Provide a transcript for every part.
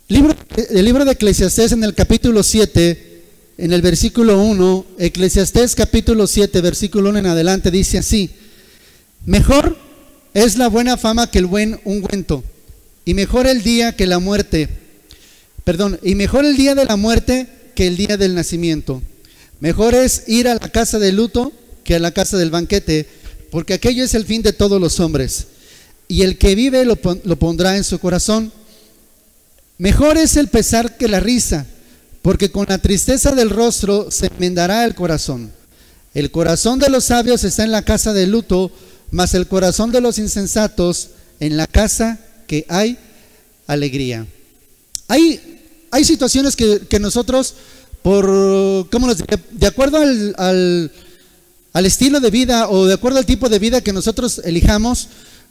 El libro de Eclesiastés en el capítulo 7, en el versículo 1, Eclesiastés capítulo 7, versículo 1 en adelante, dice así: mejor es la buena fama que el buen ungüento, y mejor el día que la muerte, y mejor el día de la muerte que el día del nacimiento. Mejor es ir a la casa de luto que a la casa del banquete, porque aquello es el fin de todos los hombres, y el que vive lo pondrá en su corazón. Mejor es el pesar que la risa, porque con la tristeza del rostro se enmendará el corazón. El corazón de los sabios está en la casa de luto, mas el corazón de los insensatos en la casa que hay alegría. Hay situaciones que nosotros, de acuerdo al estilo de vida o de acuerdo al tipo de vida que nosotros elijamos,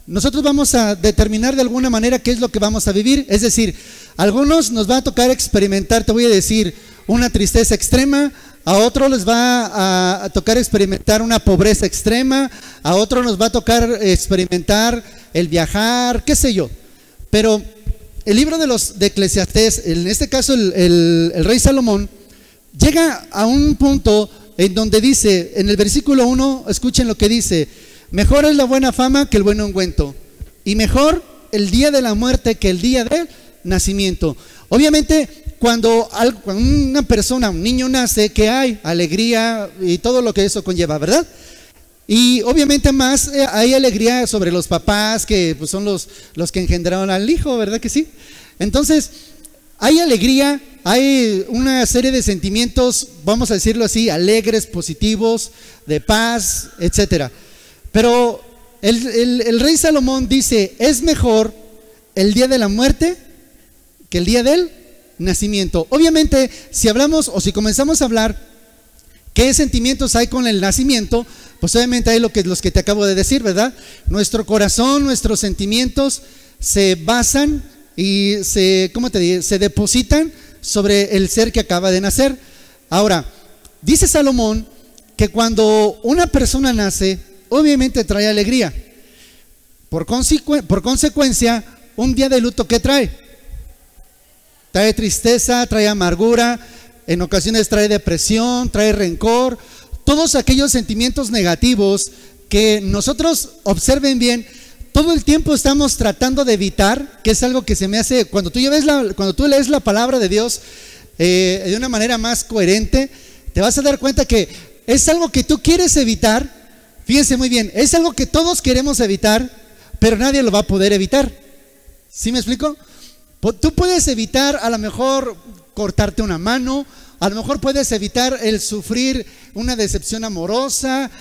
nosotros vamos a determinar de alguna manera qué es lo que vamos a vivir. Es decir, a algunos nos va a tocar experimentar, te voy a decir, una tristeza extrema, a otros les va a tocar experimentar una pobreza extrema, a otros nos va a tocar experimentar el viajar, qué sé yo. Pero el libro de Eclesiastés, en este caso el rey Salomón, llega a un punto en donde dice, en el versículo 1, escuchen lo que dice: mejor es la buena fama que el buen ungüento, y mejor el día de la muerte que el día del nacimiento. Obviamente, cuando una persona, un niño nace, ¿qué hay? Alegría y todo lo que eso conlleva, ¿verdad? Y obviamente más hay alegría sobre los papás, que pues, son los que engendraron al hijo, ¿verdad que sí? Entonces, hay alegría, hay una serie de sentimientos, vamos a decirlo así, alegres, positivos, de paz, etcétera. Pero el rey Salomón dice: es mejor el día de la muerte que el día del nacimiento. Obviamente, si hablamos o si comenzamos a hablar qué sentimientos hay con el nacimiento, pues obviamente hay los que te acabo de decir, ¿verdad? Nuestro corazón, nuestros sentimientos se basan y se depositan sobre el ser que acaba de nacer. Ahora, dice Salomón que cuando una persona nace, obviamente trae alegría. Por consecuencia, un día de luto, ¿qué trae? Trae tristeza, trae amargura, en ocasiones trae depresión, trae rencor, todos aquellos sentimientos negativos que nosotros, observen bien, todo el tiempo estamos tratando de evitar, que es algo que se me hace, cuando tú lees la palabra de Dios de una manera más coherente, te vas a dar cuenta que es algo que tú quieres evitar. Fíjense muy bien, es algo que todos queremos evitar, pero nadie lo va a poder evitar. ¿Sí me explico? Tú puedes evitar a lo mejor cortarte una mano, a lo mejor puedes evitar el sufrir una decepción amorosa,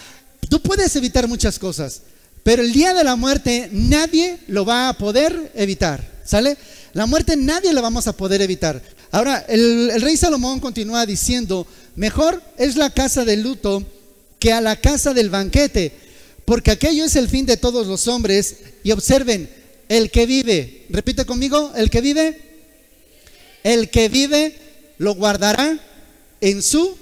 tú puedes evitar muchas cosas, pero el día de la muerte nadie lo va a poder evitar, ¿sale? La muerte nadie la vamos a poder evitar. Ahora, el rey Salomón continúa diciendo: mejor es la casa del luto que a la casa del banquete, porque aquello es el fin de todos los hombres. Y observen, el que vive, repite conmigo, el que vive lo guardará en su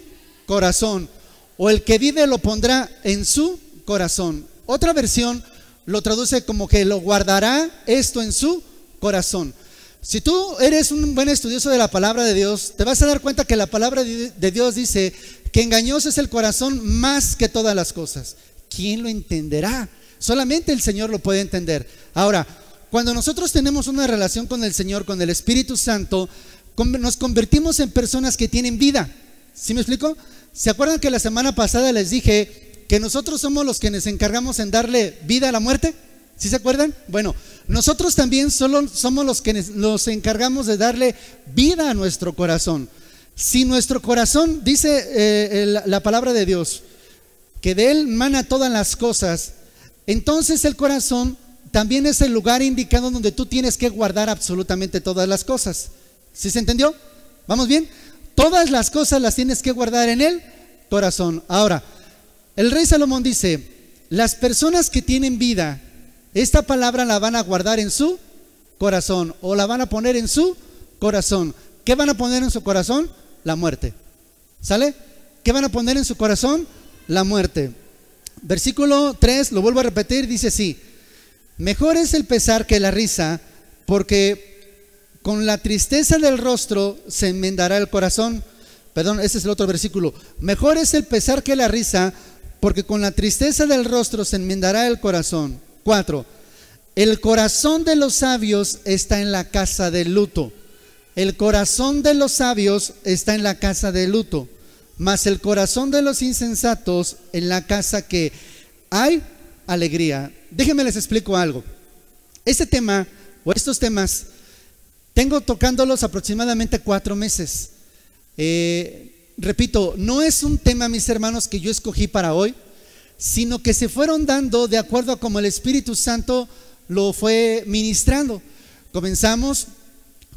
corazón, o el que vive lo pondrá en su corazón. Otra versión lo traduce como que lo guardará esto en su corazón. Si tú eres un buen estudioso de la palabra de Dios, te vas a dar cuenta que la palabra de Dios dice que engañoso es el corazón más que todas las cosas. ¿Quién lo entenderá? Solamente el Señor lo puede entender. Ahora, cuando nosotros tenemos una relación con el Señor, con el Espíritu Santo, nos convertimos en personas que tienen vida. ¿Sí me explico? ¿Se acuerdan que la semana pasada les dije que nosotros somos los que nos encargamos en darle vida a la muerte? ¿Sí se acuerdan? Bueno, nosotros también solo somos los que nos encargamos de darle vida a nuestro corazón. Si nuestro corazón, dice la palabra de Dios, que de él mana todas las cosas, entonces el corazón también es el lugar indicado donde tú tienes que guardar absolutamente todas las cosas. ¿Sí se entendió? ¿Vamos bien? Todas las cosas las tienes que guardar en el corazón. Ahora, el rey Salomón dice: las personas que tienen vida, esta palabra la van a guardar en su corazón, o la van a poner en su corazón. ¿Qué van a poner en su corazón? La muerte. ¿Sale? ¿Qué van a poner en su corazón? La muerte. Versículo 3, lo vuelvo a repetir, dice así: mejor es el pesar que la risa, porque con la tristeza del rostro se enmendará el corazón. Perdón, ese es el otro versículo. Mejor es el pesar que la risa, porque con la tristeza del rostro se enmendará el corazón. 4. El corazón de los sabios está en la casa del luto. El corazón de los sabios está en la casa del luto, mas el corazón de los insensatos en la casa que hay alegría. Déjenme les explico algo. Este tema o estos temas tengo tocándolos aproximadamente 4 meses. Repito, no es un tema, mis hermanos, que yo escogí para hoy, sino que se fueron dando de acuerdo a como el Espíritu Santo lo fue ministrando. Comenzamos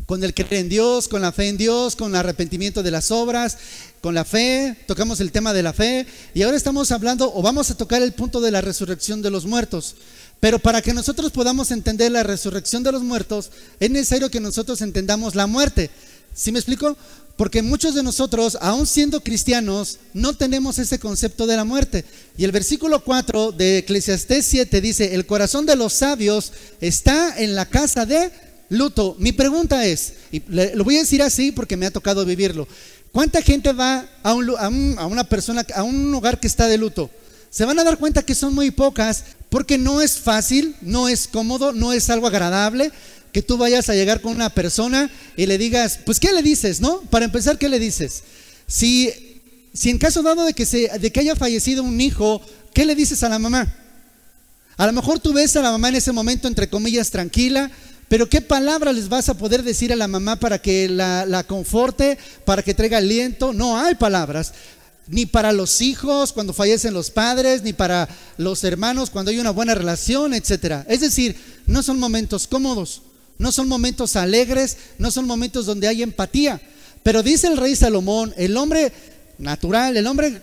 con el creer en Dios, con la fe en Dios, con el arrepentimiento de las obras, con la fe, tocamos el tema de la fe, y ahora estamos hablando o vamos a tocar el punto de la resurrección de los muertos. Pero para que nosotros podamos entender la resurrección de los muertos, es necesario que nosotros entendamos la muerte. ¿Sí me explico? Porque muchos de nosotros, aún siendo cristianos, no tenemos ese concepto de la muerte. Y el versículo 4 de Eclesiastés 7 dice: el corazón de los sabios está en la casa de luto. Mi pregunta es, y lo voy a decir así porque me ha tocado vivirlo: ¿cuánta gente va a un hogar que está de luto? Se van a dar cuenta que son muy pocas, porque no es fácil, no es cómodo, no es algo agradable que tú vayas a llegar con una persona y le digas, pues ¿qué le dices, no? Para empezar, ¿qué le dices? Si en caso dado de que haya fallecido un hijo, ¿qué le dices a la mamá? A lo mejor tú ves a la mamá en ese momento, entre comillas, tranquila, pero ¿qué palabras les vas a poder decir a la mamá para que la conforte, para que traiga aliento? No hay palabras. Ni para los hijos cuando fallecen los padres, ni para los hermanos cuando hay una buena relación, etcétera. Es decir, no son momentos cómodos, no son momentos alegres, no son momentos donde hay empatía. Pero dice el rey Salomón, el hombre natural, el hombre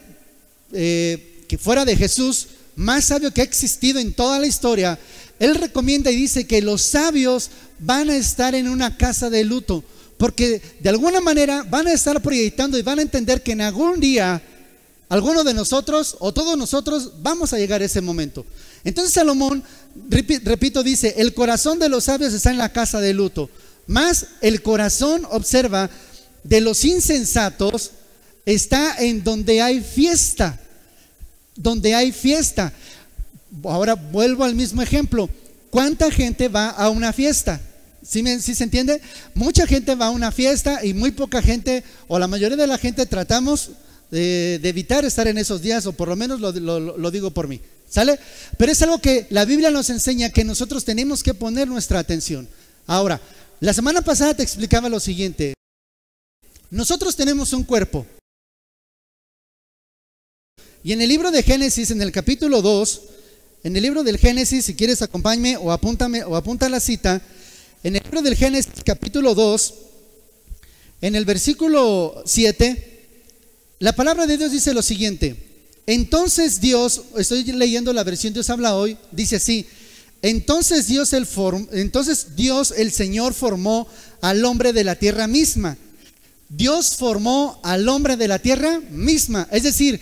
que fuera de Jesús, más sabio que ha existido en toda la historia, él recomienda y dice que los sabios van a estar en una casa de luto, porque de alguna manera van a estar proyectando y van a entender que en algún día alguno de nosotros o todos nosotros vamos a llegar a ese momento. Entonces Salomón, repito, dice: el corazón de los sabios está en la casa de luto, mas el corazón, observa, de los insensatos está en donde hay fiesta. Donde hay fiesta. Ahora vuelvo al mismo ejemplo. ¿Cuánta gente va a una fiesta? ¿Sí se entiende? Mucha gente va a una fiesta y muy poca gente, o la mayoría de la gente, tratamos de evitar estar en esos días, o por lo menos lo digo por mí, ¿sale? Pero es algo que la Biblia nos enseña que nosotros tenemos que poner nuestra atención. Ahora, la semana pasada te explicaba lo siguiente: nosotros tenemos un cuerpo, y en el libro de Génesis, en el capítulo 2, en el libro del Génesis, si quieres acompáñame o apunta la cita. En el libro del Génesis, capítulo 2, en el versículo 7, la palabra de Dios dice lo siguiente: entonces Dios, estoy leyendo la versión Dios habla hoy, dice así: entonces Dios el Señor formó al hombre de la tierra misma. Dios formó al hombre de la tierra misma, es decir,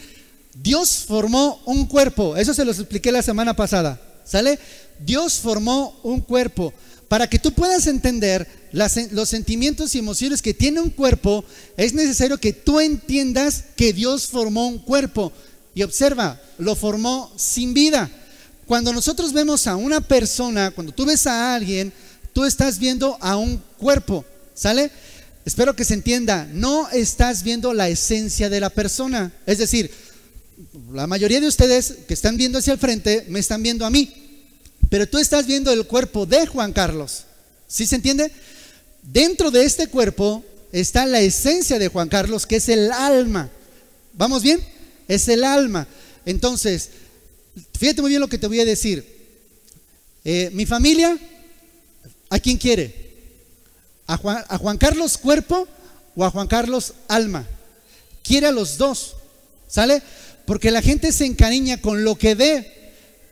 Dios formó un cuerpo. Eso se los expliqué la semana pasada, ¿sale? Dios formó un cuerpo. Para que tú puedas entender los sentimientos y emociones que tiene un cuerpo, es necesario que tú entiendas que Dios formó un cuerpo. Y observa, lo formó sin vida. Cuando nosotros vemos a una persona, cuando tú ves a alguien, tú estás viendo a un cuerpo, ¿sale? Espero que se entienda, no estás viendo la esencia de la persona. Es decir, la mayoría de ustedes que están viendo hacia el frente me están viendo a mí, pero tú estás viendo el cuerpo de Juan Carlos. ¿Sí se entiende? Dentro de este cuerpo está la esencia de Juan Carlos, que es el alma. ¿Vamos bien? Es el alma. Entonces, fíjate muy bien lo que te voy a decir. Mi familia, ¿a quién quiere? ¿A Juan Carlos cuerpo o a Juan Carlos alma? Quiere a los dos, ¿sale? Porque la gente se encariña con lo que ve.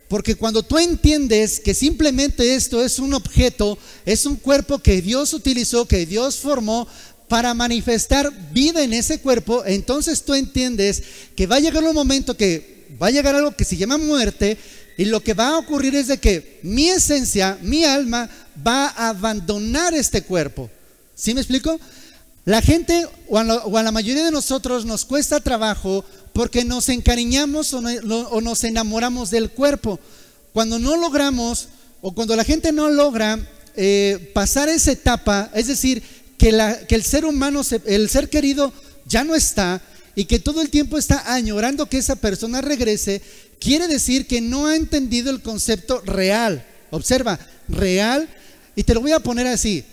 Porque cuando tú entiendes que simplemente esto es un objeto, es un cuerpo que Dios utilizó, que Dios formó para manifestar vida en ese cuerpo, entonces tú entiendes que va a llegar un momento que va a llegar algo que se llama muerte, y lo que va a ocurrir es de que mi esencia, mi alma, va a abandonar este cuerpo. ¿Sí me explico? La gente o a la mayoría de nosotros nos cuesta trabajo porque nos encariñamos o nos enamoramos del cuerpo. Cuando no logramos o cuando la gente no logra pasar esa etapa, es decir, que el ser humano, el ser querido ya no está y que todo el tiempo está añorando que esa persona regrese, quiere decir que no ha entendido el concepto real. Observa, real, y te lo voy a poner así,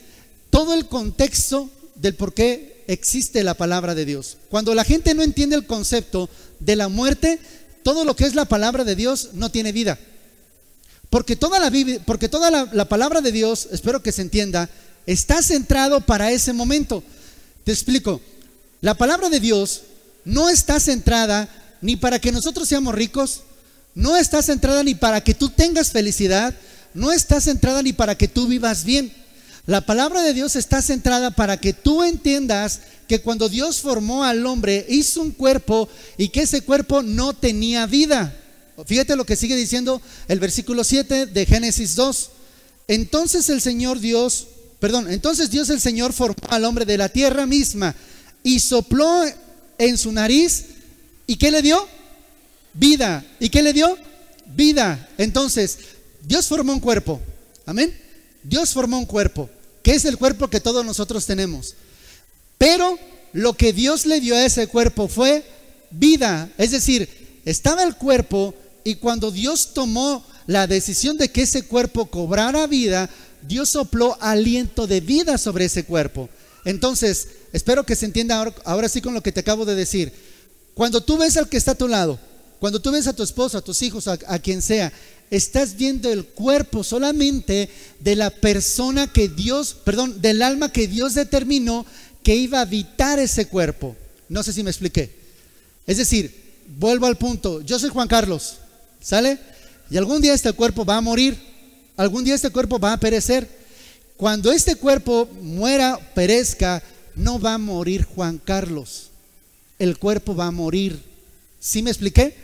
todo el contexto del por qué existe la palabra de Dios. Cuando la gente no entiende el concepto de la muerte, todo lo que es la palabra de Dios no tiene vida. Porque toda la palabra de Dios, espero que se entienda, está centrado para ese momento. Te explico, la palabra de Dios no está centrada ni para que nosotros seamos ricos, no está centrada ni para que tú tengas felicidad, no está centrada ni para que tú vivas bien. La palabra de Dios está centrada para que tú entiendas que cuando Dios formó al hombre, hizo un cuerpo y que ese cuerpo no tenía vida. Fíjate lo que sigue diciendo el versículo 7 de Génesis 2. Entonces Dios el Señor formó al hombre de la tierra misma y sopló en su nariz. ¿Y qué le dio? Vida. ¿Y qué le dio? Vida. Entonces, Dios formó un cuerpo. Amén. Dios formó un cuerpo, que es el cuerpo que todos nosotros tenemos. Pero lo que Dios le dio a ese cuerpo fue vida. Es decir, estaba el cuerpo y cuando Dios tomó la decisión de que ese cuerpo cobrara vida, Dios sopló aliento de vida sobre ese cuerpo. Entonces, espero que se entienda ahora sí con lo que te acabo de decir. Cuando tú ves al que está a tu lado, cuando tú ves a tu esposo, a tus hijos, a quien sea, estás viendo el cuerpo solamente de la persona que del alma que Dios determinó que iba a habitar ese cuerpo. No sé si me expliqué. Es decir, vuelvo al punto, yo soy Juan Carlos, ¿sale? Y algún día este cuerpo va a morir, algún día este cuerpo va a perecer. Cuando este cuerpo muera, perezca, no va a morir Juan Carlos, el cuerpo va a morir. ¿Sí me expliqué?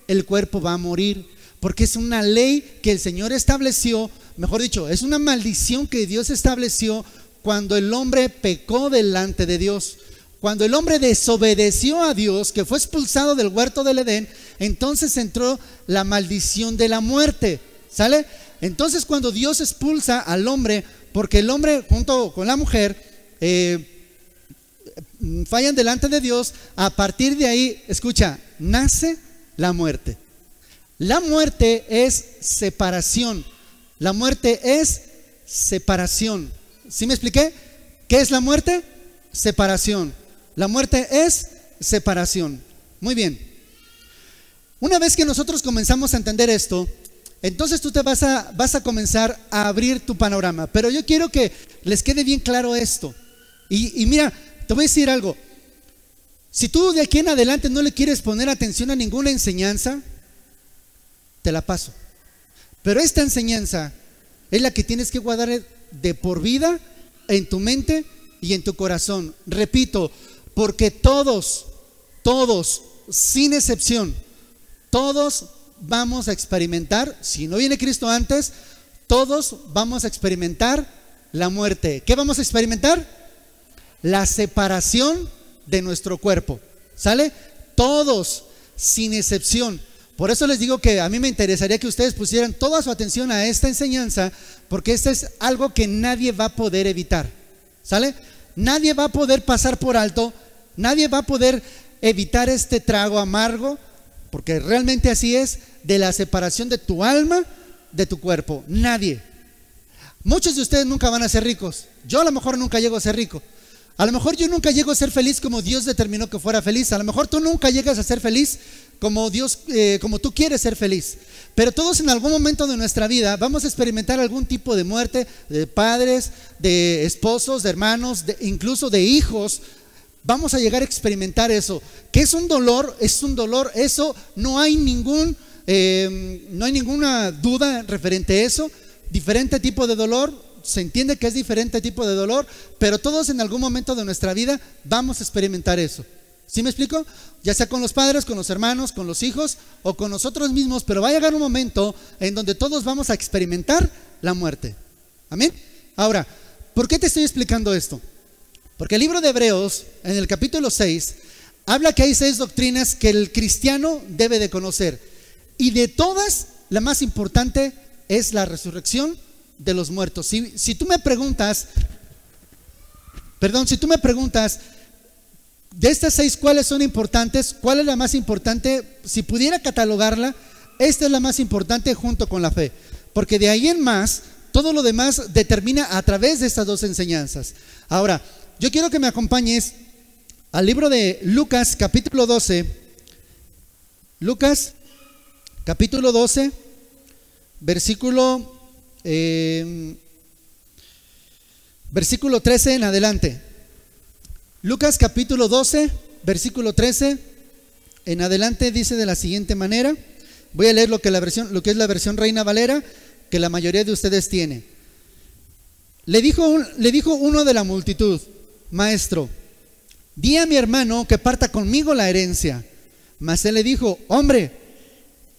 El cuerpo va a morir, porque es una ley que el Señor estableció, mejor dicho, es una maldición que Dios estableció cuando el hombre pecó delante de Dios. Cuando el hombre desobedeció a Dios, que fue expulsado del huerto del Edén, entonces entró la maldición de la muerte, ¿sale? Entonces cuando Dios expulsa al hombre, porque el hombre junto con la mujer fallan delante de Dios, a partir de ahí, escucha, nace la muerte. La muerte es separación. La muerte es separación. ¿Sí me expliqué? ¿Qué es la muerte? Separación. La muerte es separación. Muy bien. Una vez que nosotros comenzamos a entender esto, entonces tú te vas a comenzar a abrir tu panorama. Pero yo quiero que les quede bien claro esto. Y mira, te voy a decir algo. Si tú de aquí en adelante no le quieres poner atención a ninguna enseñanza, te la paso. Pero esta enseñanza es la que tienes que guardar de por vida en tu mente y en tu corazón. Repito, porque todos, sin excepción, todos vamos a experimentar, si no viene Cristo antes, todos vamos a experimentar la muerte. ¿Qué vamos a experimentar? La separación de nuestro cuerpo. ¿Sale? Todos, sin excepción. Por eso les digo que a mí me interesaría que ustedes pusieran toda su atención a esta enseñanza, porque esto es algo que nadie va a poder evitar. ¿Sale? Nadie va a poder pasar por alto, nadie va a poder evitar este trago amargo, porque realmente así es, de la separación de tu alma de tu cuerpo. Nadie. Muchos de ustedes nunca van a ser ricos. Yo a lo mejor nunca llego a ser rico. A lo mejor yo nunca llego a ser feliz como Dios determinó que fuera feliz. A lo mejor tú nunca llegas a ser feliz como Dios, como tú quieres ser feliz. Pero todos en algún momento de nuestra vida vamos a experimentar algún tipo de muerte, de padres, de esposos, de hermanos, incluso de hijos. Vamos a llegar a experimentar eso. ¿Qué es un dolor? Es un dolor. Eso no hay ninguna duda referente a eso. Diferente tipo de dolor. Se entiende que es diferente tipo de dolor, pero todos en algún momento de nuestra vida vamos a experimentar eso. ¿Sí me explico? Ya sea con los padres, con los hermanos, con los hijos o con nosotros mismos, pero va a llegar un momento en donde todos vamos a experimentar la muerte. ¿Amén? Ahora, ¿por qué te estoy explicando esto? Porque el libro de Hebreos, en el capítulo 6, habla que hay 6 doctrinas que el cristiano debe de conocer. Y de todas, la más importante es la resurrección de los muertos. Si tú me preguntas, de estas 6, ¿cuáles son importantes? ¿Cuál es la más importante? Si pudiera catalogarla, esta es la más importante junto con la fe. Porque de ahí en más, todo lo demás determina a través de estas 2 enseñanzas. Ahora, yo quiero que me acompañes al libro de Lucas, capítulo 12. Lucas, capítulo 12, versículo 13 en adelante. Lucas capítulo 12, versículo 13 en adelante dice de la siguiente manera. Voy a leer lo que es la versión Reina Valera, que la mayoría de ustedes tiene. Le dijo uno de la multitud: Maestro, di a mi hermano que parta conmigo la herencia. Mas él le dijo: Hombre,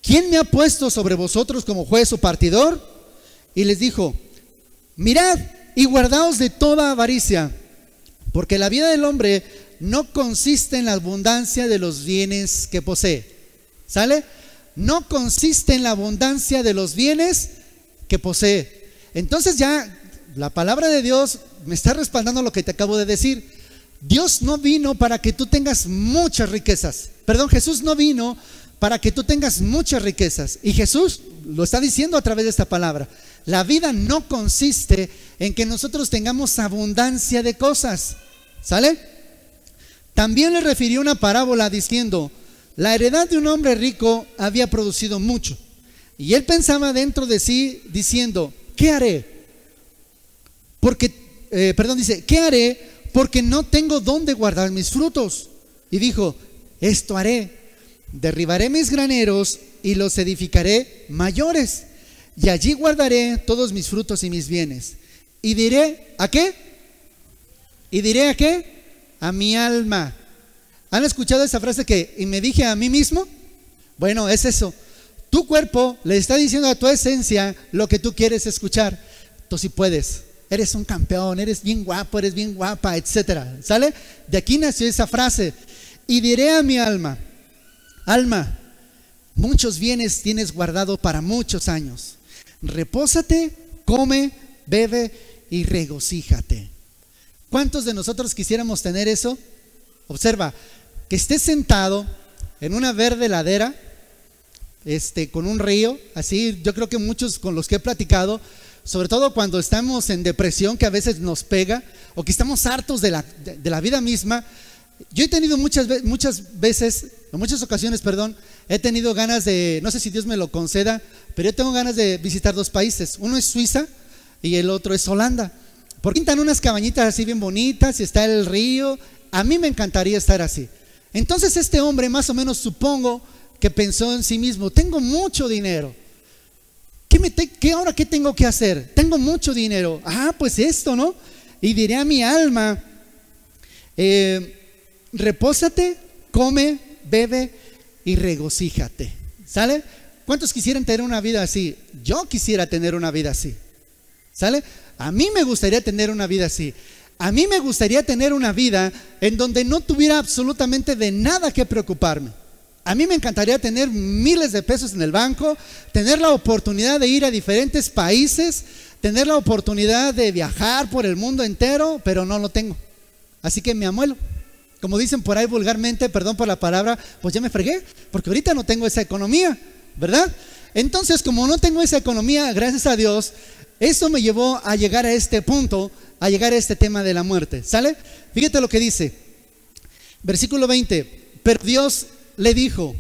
¿quién me ha puesto sobre vosotros como juez o partidor? Y les dijo: Mirad y guardaos de toda avaricia, porque la vida del hombre no consiste en la abundancia de los bienes que posee. ¿Sale? No consiste en la abundancia de los bienes que posee. Entonces ya la palabra de Dios me está respaldando lo que te acabo de decir. Dios no vino para que tú tengas muchas riquezas. Jesús no vino para que tú tengas muchas riquezas. Y Jesús lo está diciendo a través de esta palabra. La vida no consiste en que nosotros tengamos abundancia de cosas. ¿Sale? También le refirió una parábola diciendo: la heredad de un hombre rico había producido mucho. Y él pensaba dentro de sí diciendo: ¿qué haré? ¿Qué haré? Porque no tengo dónde guardar mis frutos. Y dijo: esto haré: derribaré mis graneros y los edificaré mayores, y allí guardaré todos mis frutos y mis bienes. Y diré, ¿a qué? ¿Y diré a qué? A mi alma. ¿Han escuchado esa frase que y me dije a mí mismo? Bueno, es eso. Tu cuerpo le está diciendo a tu esencia lo que tú quieres escuchar. Tú sí puedes. Eres un campeón, eres bien guapo, eres bien guapa, etcétera. ¿Sale? De aquí nació esa frase. Y diré a mi alma: alma, muchos bienes tienes guardado para muchos años. Repósate, come, bebe y regocíjate. ¿Cuántos de nosotros quisiéramos tener eso? Observa, que estés sentado en una verde ladera, con un río, así. Yo creo que muchos con los que he platicado, sobre todo cuando estamos en depresión, que a veces nos pega, o que estamos hartos de la vida misma. Yo he tenido muchas ocasiones, he tenido ganas de, no sé si Dios me lo conceda, pero yo tengo ganas de visitar 2 países. Uno es Suiza y el otro es Holanda. Porque pintan unas cabañitas así bien bonitas y está el río. A mí me encantaría estar así. Entonces este hombre, más o menos supongo que pensó en sí mismo: tengo mucho dinero. ¿Qué tengo que hacer? Tengo mucho dinero. Pues esto, ¿no? Y diré a mi alma: repósate, come, bebe y regocíjate. ¿Sale? ¿Cuántos quisieran tener una vida así? Yo quisiera tener una vida así. ¿Sale? A mí me gustaría tener una vida así. A mí me gustaría tener una vida en donde no tuviera absolutamente de nada que preocuparme. A mí me encantaría tener miles de pesos en el banco, tener la oportunidad de ir a diferentes países, tener la oportunidad de viajar por el mundo entero, pero no lo tengo. Así que me amuelo. Como dicen por ahí vulgarmente, perdón por la palabra, pues ya me fregué, porque ahorita no tengo esa economía, ¿verdad? Entonces, como no tengo esa economía, gracias a Dios, eso me llevó a llegar a este punto, a llegar a este tema de la muerte. ¿Sale? Fíjate lo que dice. Versículo 20. Pero Dios le dijo: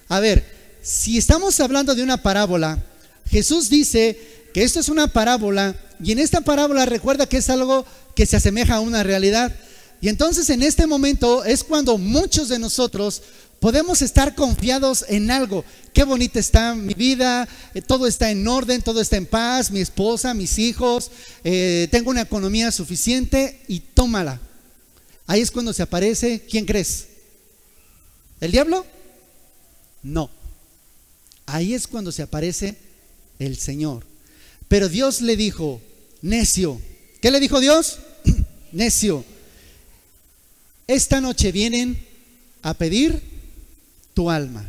a ver, si estamos hablando de una parábola, Jesús dice que esto es una parábola, y en esta parábola recuerda que es algo que se asemeja a una realidad. Y entonces en este momento es cuando muchos de nosotros podemos estar confiados en algo. Qué bonita está mi vida, todo está en orden, todo está en paz, mi esposa, mis hijos, tengo una economía suficiente, y tómala. Ahí es cuando se aparece, ¿quién crees? ¿El diablo? No. Ahí es cuando se aparece el Señor. Pero Dios le dijo: necio. ¿Qué le dijo Dios? Necio. esta noche vienen a pedir tu alma.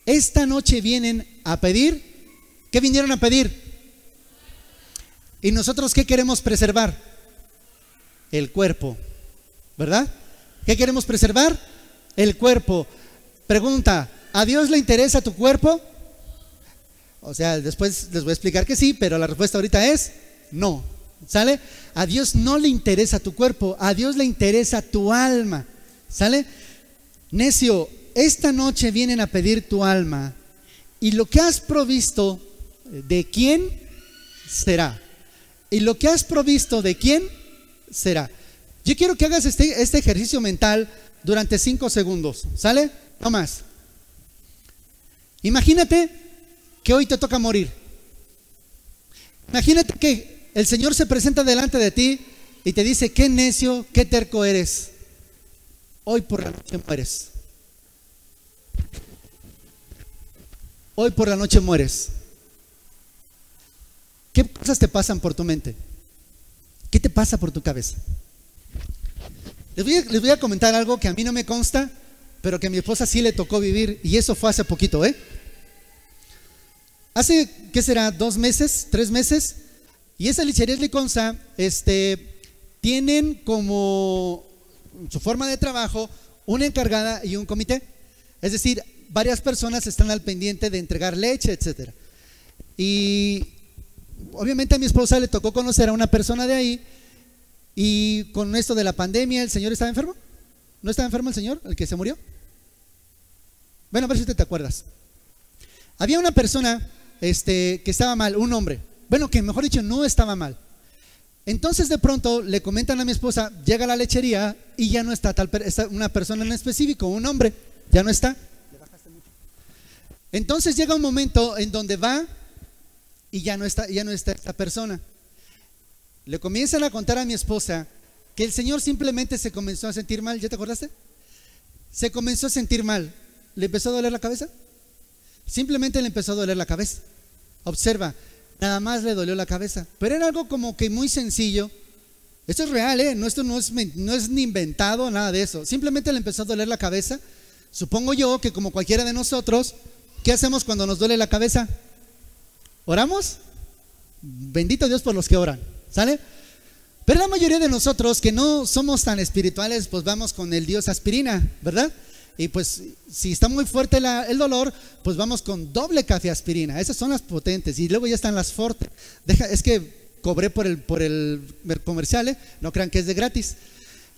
Esta noche vienen a pedir. ¿Qué vinieron a pedir? ¿Y nosotros qué queremos preservar? El cuerpo, ¿verdad? ¿Qué queremos preservar? El cuerpo. Pregunta, ¿a Dios le interesa tu cuerpo? O sea, después les voy a explicar que sí, pero la respuesta ahorita es no. ¿Sale? A Dios no le interesa tu cuerpo, a Dios le interesa tu alma. ¿Sale? Necio, esta noche vienen a pedir tu alma, y lo que has provisto, ¿de quién será? Y lo que has provisto, ¿de quién será? Yo quiero que hagas este ejercicio mental durante 5 segundos. ¿Sale? No más. Imagínate que hoy te toca morir. Imagínate que el Señor se presenta delante de ti y te dice: qué necio, qué terco eres. Hoy por la noche mueres. Hoy por la noche mueres. ¿Qué cosas te pasan por tu mente? ¿Qué te pasa por tu cabeza? Les voy a comentar algo que a mí no me consta, pero que a mi esposa sí le tocó vivir, y eso fue hace poquito, Hace, ¿qué será? 2 meses, 3 meses, y esa lechería Liconza, tienen como su forma de trabajo una encargada y un comité. Es decir, varias personas están al pendiente de entregar leche, etcétera. Y obviamente a mi esposa le tocó conocer a una persona de ahí, y con esto de la pandemia, ¿el señor estaba enfermo? ¿No estaba enfermo el señor, el que se murió? Bueno, a ver si te acuerdas. Había una persona que estaba mal, un hombre. Bueno, que mejor dicho, no estaba mal. Entonces de pronto le comentan a mi esposa, llega a la lechería y ya no está una persona en específico, un hombre, ya no está. Entonces llega un momento en donde va y ya no está esta persona. Le comienzan a contar a mi esposa que el señor simplemente se comenzó a sentir mal. ¿Ya te acordaste? Se comenzó a sentir mal. ¿Le empezó a doler la cabeza? Simplemente le empezó a doler la cabeza. Observa, nada más le dolió la cabeza. Pero era algo como que muy sencillo. Esto es real, no, esto no es ni inventado, nada de eso. Simplemente le empezó a doler la cabeza. Supongo yo que como cualquiera de nosotros, ¿qué hacemos cuando nos duele la cabeza? ¿Oramos? Bendito Dios por los que oran. ¿Sale? Pero la mayoría de nosotros que no somos tan espirituales, pues vamos con el Dios aspirina, ¿verdad? Y pues si está muy fuerte el dolor, pues vamos con doble cafeaspirina. Esas son las potentes. Y luego ya están las forte. Es que cobré por el comercial, no crean que es de gratis.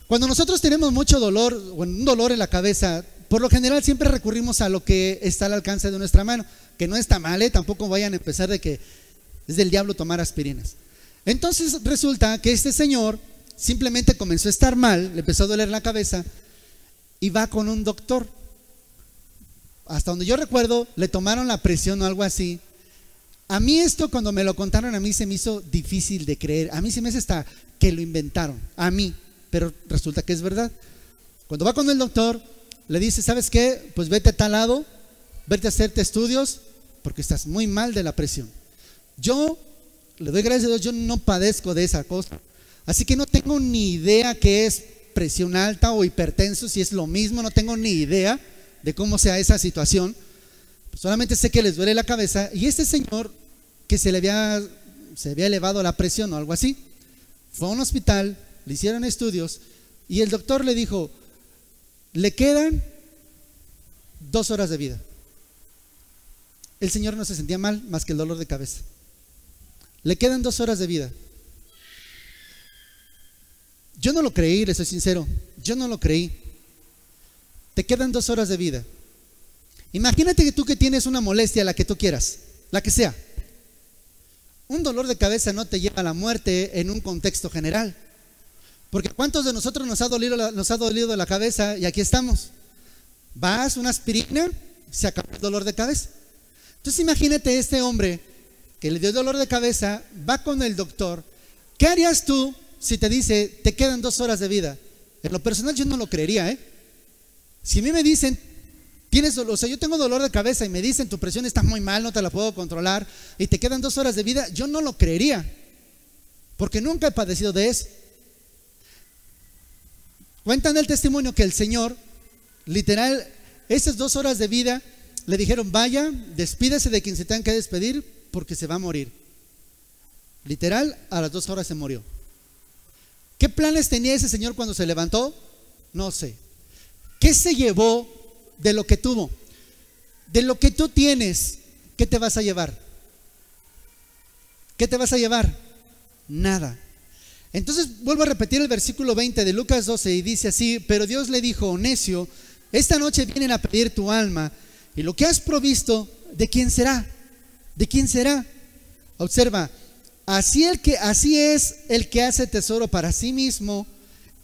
Cuando nosotros tenemos mucho dolor o un dolor en la cabeza, por lo general siempre recurrimos a lo que está al alcance de nuestra mano, que no está mal, tampoco vayan a empezar de que es del diablo tomar aspirinas. Entonces resulta que este señor simplemente comenzó a estar mal, le empezó a doler la cabeza y va con un doctor. Hasta donde yo recuerdo, le tomaron la presión o algo así. A mí esto, cuando me lo contaron, a mí se me hizo difícil de creer. A mí se me hace hasta que lo inventaron, a mí, pero resulta que es verdad. Cuando va con el doctor, le dice: ¿sabes qué? Pues vete a tal lado, vete a hacerte estudios, porque estás muy mal de la presión. Yo le doy gracias a Dios, yo no padezco de esa cosa, así que no tengo ni idea qué es presión alta o hipertenso, si es lo mismo, no tengo ni idea de cómo sea esa situación. Solamente sé que les duele la cabeza. Y este señor, que se había elevado la presión o algo así, fue a un hospital, le hicieron estudios y el doctor le dijo: le quedan 2 horas de vida. El señor no se sentía mal más que el dolor de cabeza. Le quedan 2 horas de vida. Yo no lo creí, les soy sincero, yo no lo creí. Te quedan 2 horas de vida. Imagínate que tú que tienes una molestia, la que tú quieras, la que sea. Un dolor de cabeza no te lleva a la muerte en un contexto general. Porque ¿cuántos de nosotros nos ha dolido la cabeza y aquí estamos? Vas, una aspirina, se acabó el dolor de cabeza. Entonces imagínate este hombre que le dio dolor de cabeza, va con el doctor. ¿Qué harías tú si te dice: te quedan 2 horas de vida? En lo personal yo no lo creería, Si a mí me dicen: tienes dolor, o sea, yo tengo dolor de cabeza y me dicen: tu presión está muy mal, no te la puedo controlar y te quedan 2 horas de vida, yo no lo creería, porque nunca he padecido de eso. Cuentan el testimonio que el Señor, literal, esas 2 horas de vida, le dijeron: vaya, despídese de quien se tenga que despedir porque se va a morir. Literal, a las 2 horas se murió. ¿Qué planes tenía ese señor cuando se levantó? No sé. ¿Qué se llevó de lo que tuvo? De lo que tú tienes, ¿qué te vas a llevar? ¿Qué te vas a llevar? Nada. Entonces vuelvo a repetir el versículo 20 de Lucas 12 y dice así: pero Dios le dijo: necio, esta noche vienen a pedir tu alma, y lo que has provisto, ¿de quién será? ¿De quién será? Observa, así es el que hace tesoro para sí mismo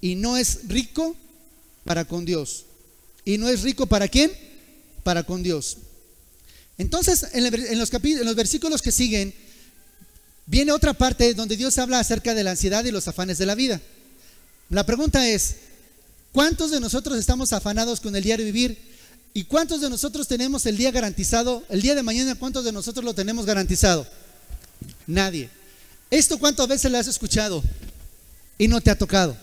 y no es rico para con Dios. ¿Y no es rico para quién? Para con Dios. Entonces, en los versículos que siguen, viene otra parte donde Dios habla acerca de la ansiedad y los afanes de la vida. La pregunta es: ¿cuántos de nosotros estamos afanados con el diario vivir? ¿Y cuántos de nosotros tenemos el día garantizado? El día de mañana, ¿cuántos de nosotros lo tenemos garantizado? Nadie. ¿Esto cuántas veces lo has escuchado y no te ha tocado?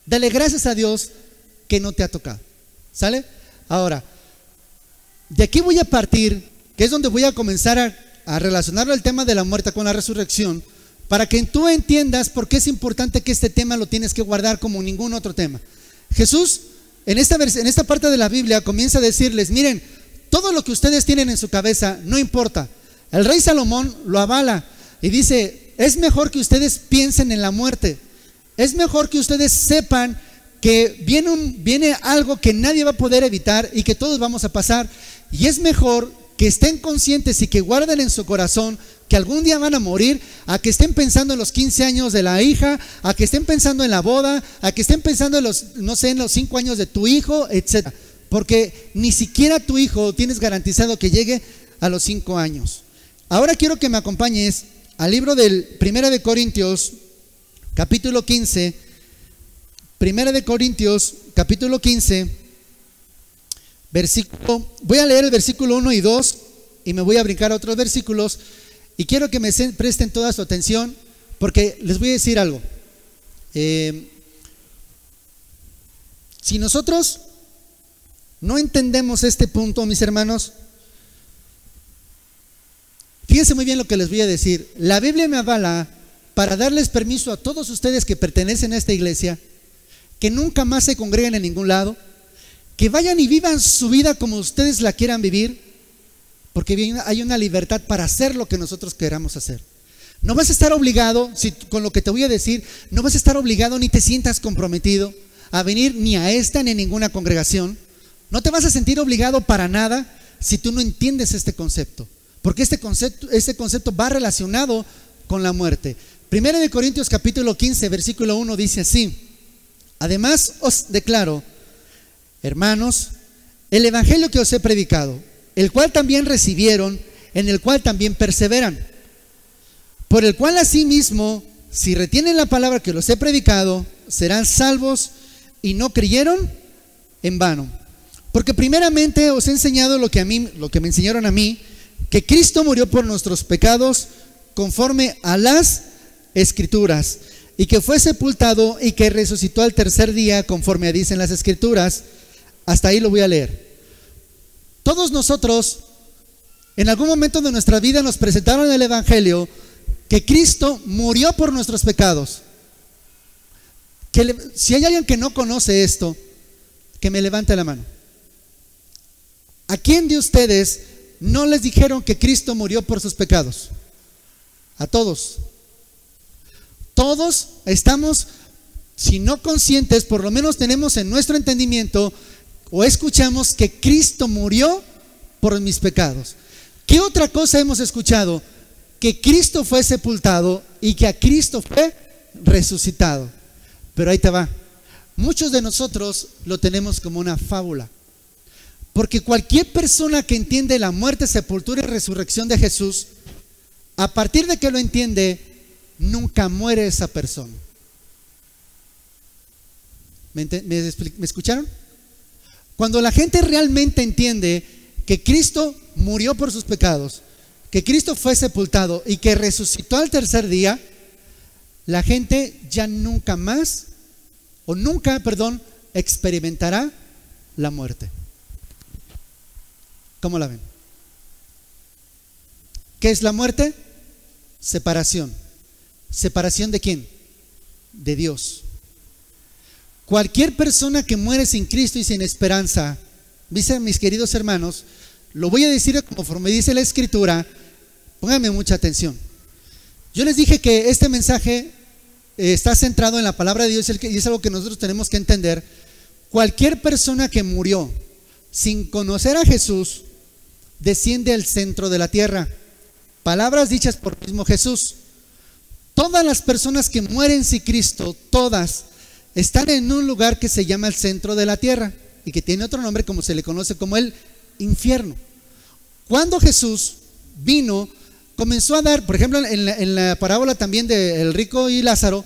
Dale gracias a Dios que no te ha tocado. ¿Sale? Ahora, de aquí voy a partir, que es donde voy a comenzar a relacionarlo el tema de la muerte con la resurrección, para que tú entiendas por qué es importante que este tema lo tienes que guardar como ningún otro tema. Jesús, en esta parte de la Biblia, comienza a decirles: miren, todo lo que ustedes tienen en su cabeza no importa. El rey Salomón lo avala y dice: es mejor que ustedes piensen en la muerte, es mejor que ustedes sepan que viene algo que nadie va a poder evitar y que todos vamos a pasar, y es mejor que estén conscientes y que guarden en su corazón que algún día van a morir, a que estén pensando en los 15 años de la hija, a que estén pensando en la boda, a que estén pensando en los 5 años de tu hijo, etc. Porque ni siquiera tu hijo tienes garantizado que llegue a los 5 años. Ahora quiero que me acompañes al libro del 1 de Corintios, capítulo 15. 1 de Corintios, capítulo 15, voy a leer el versículo 1 y 2 y me voy a brincar a otros versículos, y quiero que me presten toda su atención, porque les voy a decir algo. Si nosotros no entendemos este punto, mis hermanos, fíjense muy bien lo que les voy a decir. La Biblia me avala para darles permiso a todos ustedes que pertenecen a esta iglesia, que nunca más se congreguen en ningún lado, que vayan y vivan su vida como ustedes la quieran vivir, porque hay una libertad para hacer lo que nosotros queramos hacer. No vas a estar obligado, con lo que te voy a decir, no vas a estar obligado ni te sientas comprometido a venir ni a esta ni a ninguna congregación. No te vas a sentir obligado para nada si tú no entiendes este concepto, porque este concepto va relacionado con la muerte. 1 de Corintios capítulo 15, versículo 1 dice así: además os declaro, hermanos, el evangelio que os he predicado, el cual también recibieron, en el cual también perseveran, por el cual asimismo, si retienen la palabra que los he predicado, serán salvos, y no creyeron en vano. Porque primeramente os he enseñado lo que me enseñaron a mí, que Cristo murió por nuestros pecados conforme a las Escrituras, y que fue sepultado y que resucitó al tercer día conforme dicen las Escrituras. Hasta ahí lo voy a leer. Todos nosotros en algún momento de nuestra vida nos presentaron el evangelio que Cristo murió por nuestros pecados. Si hay alguien que no conoce esto, que me levante la mano. ¿A quién de ustedes no les dijeron que Cristo murió por sus pecados? A todos. Todos estamos, si no conscientes, por lo menos tenemos en nuestro entendimiento o escuchamos que Cristo murió por mis pecados. ¿Qué otra cosa hemos escuchado? Que Cristo fue sepultado y que a Cristo fue resucitado. Pero ahí te va. Muchos de nosotros lo tenemos como una fábula, porque cualquier persona que entiende la muerte, sepultura y resurrección de Jesús, a partir de que lo entiende, nunca muere esa persona. ¿Me escucharon? Cuando la gente realmente entiende que Cristo murió por sus pecados, que Cristo fue sepultado y que resucitó al tercer día, la gente ya nunca experimentará la muerte. ¿Cómo la ven? ¿Qué es la muerte? Separación. ¿Separación de quién? De Dios. Cualquier persona que muere sin Cristo y sin esperanza, dicen mis queridos hermanos, lo voy a decir conforme dice la Escritura, pónganme mucha atención. Yo les dije que este mensaje está centrado en la palabra de Dios y es algo que nosotros tenemos que entender. Cualquier persona que murió sin conocer a Jesús desciende al centro de la tierra. Palabras dichas por el mismo Jesús. Todas las personas que mueren sin Cristo, todas, están en un lugar que se llama el centro de la tierra y que tiene otro nombre, como se le conoce como el infierno. Cuando Jesús vino, comenzó a dar, por ejemplo, en la parábola también del rico y Lázaro,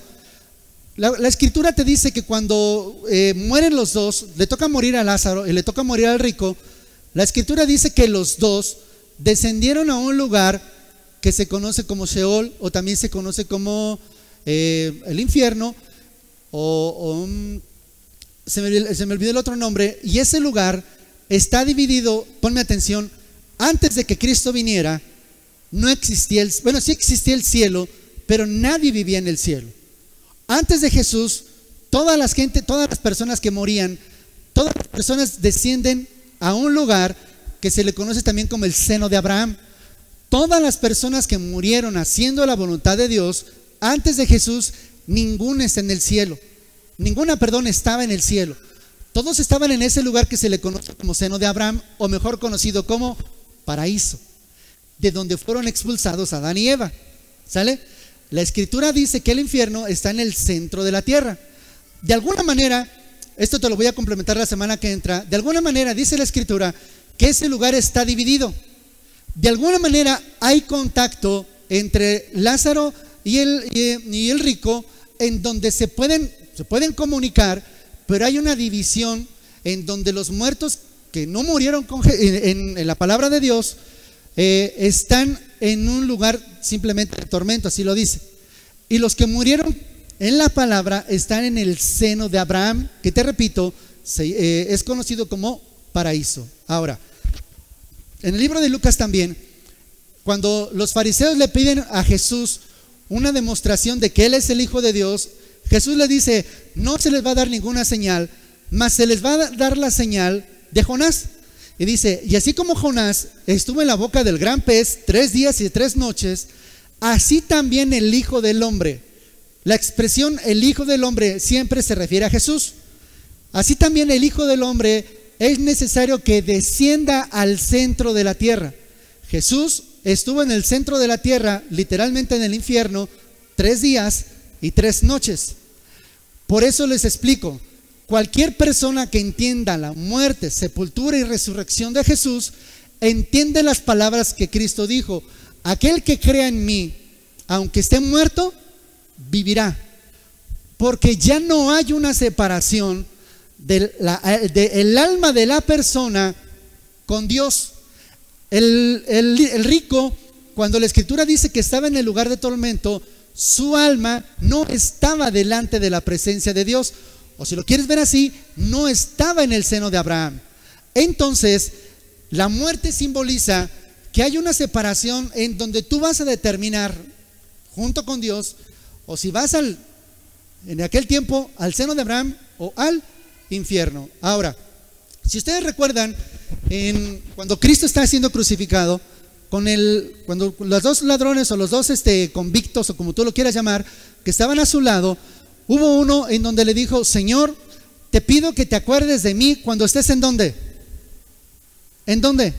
la Escritura te dice que cuando mueren los dos, le toca morir a Lázaro y le toca morir al rico, la Escritura dice que los dos descendieron a un lugar que se conoce como Sheol, o también se conoce como el infierno, se me olvidó el otro nombre, y ese lugar está dividido, ponme atención, antes de que Cristo viniera, no existía sí existía el cielo, pero nadie vivía en el cielo. Antes de Jesús, todas las personas que morían, todas las personas descienden a un lugar que se le conoce también como el seno de Abraham. Todas las personas que murieron haciendo la voluntad de Dios antes de Jesús, ninguna está en el cielo. Ninguna, estaba en el cielo. Todos estaban en ese lugar que se le conoce como seno de Abraham, o mejor conocido como paraíso, de donde fueron expulsados Adán y Eva. ¿Sale? La Escritura dice que el infierno está en el centro de la tierra. De alguna manera, esto te lo voy a complementar la semana que entra, de alguna manera dice la Escritura que ese lugar está dividido. De alguna manera hay contacto entre Lázaro y el rico, en donde se pueden comunicar, pero hay una división en donde los muertos que no murieron en la palabra de Dios están en un lugar simplemente de tormento, así lo dice. Y los que murieron en la palabra están en el seno de Abraham, que te repito, es conocido como paraíso. Ahora, en el libro de Lucas también, cuando los fariseos le piden a Jesús una demostración de que Él es el Hijo de Dios, Jesús le dice, no se les va a dar ninguna señal, mas se les va a dar la señal de Jonás. Y dice, y así como Jonás estuvo en la boca del gran pez 3 días y 3 noches, así también el Hijo del Hombre. La expresión el Hijo del Hombre siempre se refiere a Jesús. Así también el Hijo del Hombre es necesario que descienda al centro de la tierra. Jesús estuvo en el centro de la tierra, literalmente en el infierno, 3 días y 3 noches. Por eso les explico, cualquier persona que entienda la muerte, sepultura y resurrección de Jesús, entiende las palabras que Cristo dijo: aquel que crea en mí, aunque esté muerto, vivirá. Porque ya no hay una separación del alma de la persona con Dios. El rico, cuando la Escritura dice que estaba en el lugar de tormento, su alma no estaba delante de la presencia de Dios, o si lo quieres ver así, no estaba en el seno de Abraham. Entonces, la muerte simboliza que hay una separación en donde tú vas a determinar, junto con Dios, o si vas en aquel tiempo al seno de Abraham o al infierno. Ahora, si ustedes recuerdan, cuando Cristo está siendo crucificado, cuando los 2 ladrones o los 2 convictos, o como tú lo quieras llamar, que estaban a su lado, hubo uno en donde le dijo: Señor, te pido que te acuerdes de mí cuando estés ¿en dónde? ¿En dónde?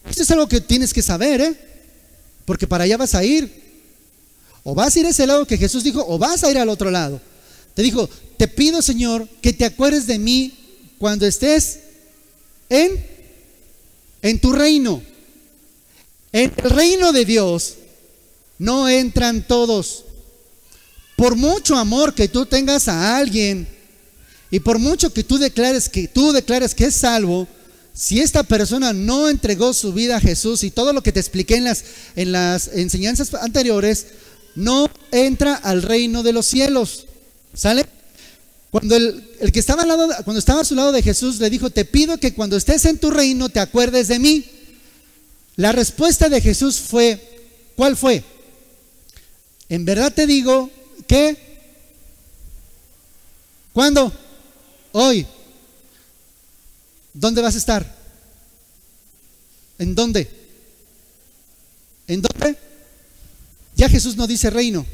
Esto es algo que tienes que saber, porque para allá vas a ir. O vas a ir a ese lado que Jesús dijo, o vas a ir al otro lado. Te dijo: te pido, Señor, que te acuerdes de mí cuando estés en tu reino. En el reino de Dios no entran todos. Por mucho amor que tú tengas a alguien, y por mucho que tú declares que es salvo, si esta persona no entregó su vida a Jesús, y todo lo que te expliqué en las enseñanzas anteriores, no entra al reino de los cielos. ¿Sale? Cuando el que estaba cuando estaba a su lado de Jesús le dijo: te pido que cuando estés en tu reino te acuerdes de mí. La respuesta de Jesús fue, ¿cuál fue? En verdad te digo que, ¿cuándo? Hoy. ¿Dónde vas a estar? ¿En dónde? ¿En dónde? Ya Jesús no dice reino,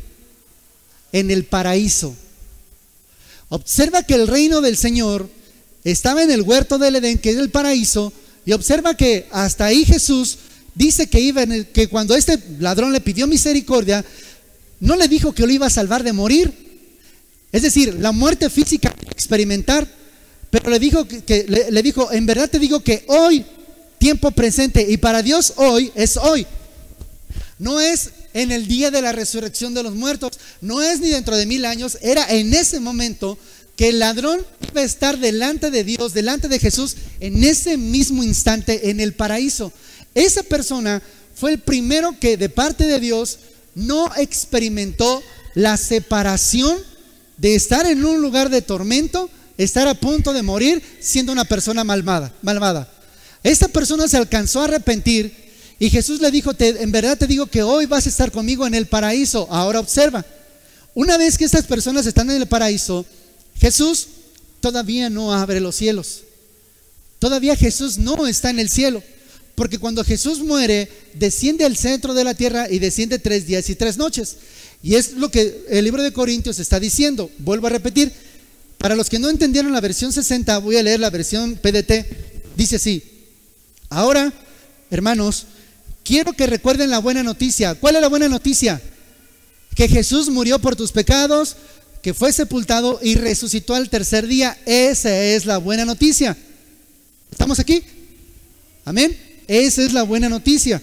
en el paraíso. Observa que el reino del Señor estaba en el huerto del Edén, que es el paraíso, y observa que hasta ahí Jesús dice que que cuando este ladrón le pidió misericordia, no le dijo que lo iba a salvar de morir, es decir, la muerte física experimentar, pero le dijo le dijo: en verdad te digo que hoy, tiempo presente, y para Dios hoy es hoy. No es en el día de la resurrección de los muertos, no es ni dentro de 1000 años, era en ese momento que el ladrón iba a estar delante de Dios, delante de Jesús, en ese mismo instante en el paraíso. Esa persona fue el primero que de parte de Dios no experimentó la separación de estar en un lugar de tormento, estar a punto de morir siendo una persona malvada. Esta persona se alcanzó a arrepentir y Jesús le dijo: en verdad te digo que hoy vas a estar conmigo en el paraíso. Ahora observa, una vez que estas personas están en el paraíso, Jesús todavía no abre los cielos. Todavía Jesús no está en el cielo, porque cuando Jesús muere, desciende al centro de la tierra y desciende 3 días y 3 noches. Y es lo que el libro de Corintios está diciendo. Vuelvo a repetir, para los que no entendieron la versión 60, voy a leer la versión PDT. Dice así: ahora, hermanos, quiero que recuerden la buena noticia. ¿Cuál es la buena noticia? Que Jesús murió por tus pecados, que fue sepultado y resucitó al tercer día. Esa es la buena noticia. ¿Estamos aquí? Amén. Esa es la buena noticia.